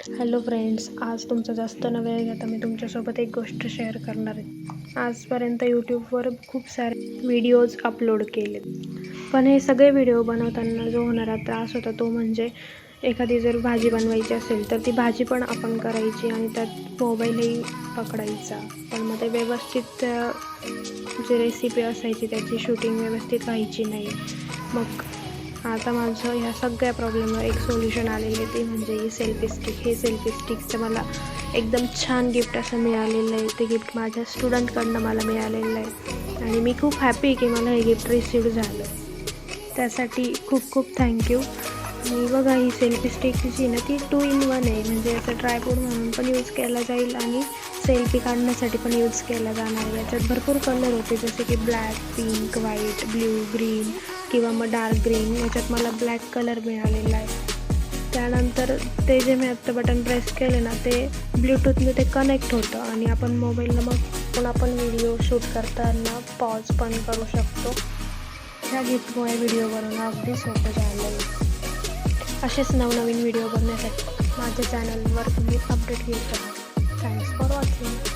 Hello friends, आज तुमचा जास्त न वेळ घेता मी तुमच्यासोबत एक गोष्ट शेअर करणार आहे. आजपर्यंत यूट्यूबवर खूप सारे व्हिडिओज अपलोड केले, पण हे सगळे व्हिडिओ बनवताना जो होणारा त्रास होता तो म्हणजे एखादी जर भाजी बनवायची असेल तर ती भाजी पण आपण करायची आणि त्यात मोबाईलही पकडायचा, पण मग ते व्यवस्थित जी रेसिपी असायची त्याची शूटिंग व्यवस्थित व्हायची नाही. मग आता माझं ह्या सगळ्या प्रॉब्लेमवर एक सोल्युशन आलेलं आहे, ते म्हणजे ही सेल्फी स्टिक. हे सेल्फी स्टिकचं मला एकदम छान गिफ्ट असं मिळालेलं आहे. ते गिफ्ट माझ्या स्टुडंटकडनं मला मिळालेलं आहे आणि मी खूप हॅपी की मला हे गिफ्ट रिसीव्ह झालं. त्यासाठी खूप खूप थँक्यू. आणि बघा, ही सेल्फी स्टिक जी ना ती 2 in 1 आहे, म्हणजे याचं ट्रायपॉड म्हणून पण यूज केला जाईल आणि सेल्फी काढण्यासाठी पण यूज केला जाणार आहे. याच्यात भरपूर कलर होते, जसे की black, pink, white, blue, green किंवा मग डार्क ग्रीन. याच्यात मला ब्लॅक कलर मिळालेला आहे. त्यानंतर ते जे मी आत्ता बटन प्रेस केले ना ते ब्लूटूथने ते कनेक्ट होतं आणि आपण मोबाईलला मग आपण व्हिडिओ शूट करताना पॉज पण करू शकतो. ह्या गिफ्टमुळे व्हिडिओ बनवणं अगदी सोपं झालं आहे. असेच नवनवीन व्हिडिओ बघण्यासाठी माझ्या चॅनलवर तुम्ही अपडेट घेत राहा. Thanks for watching.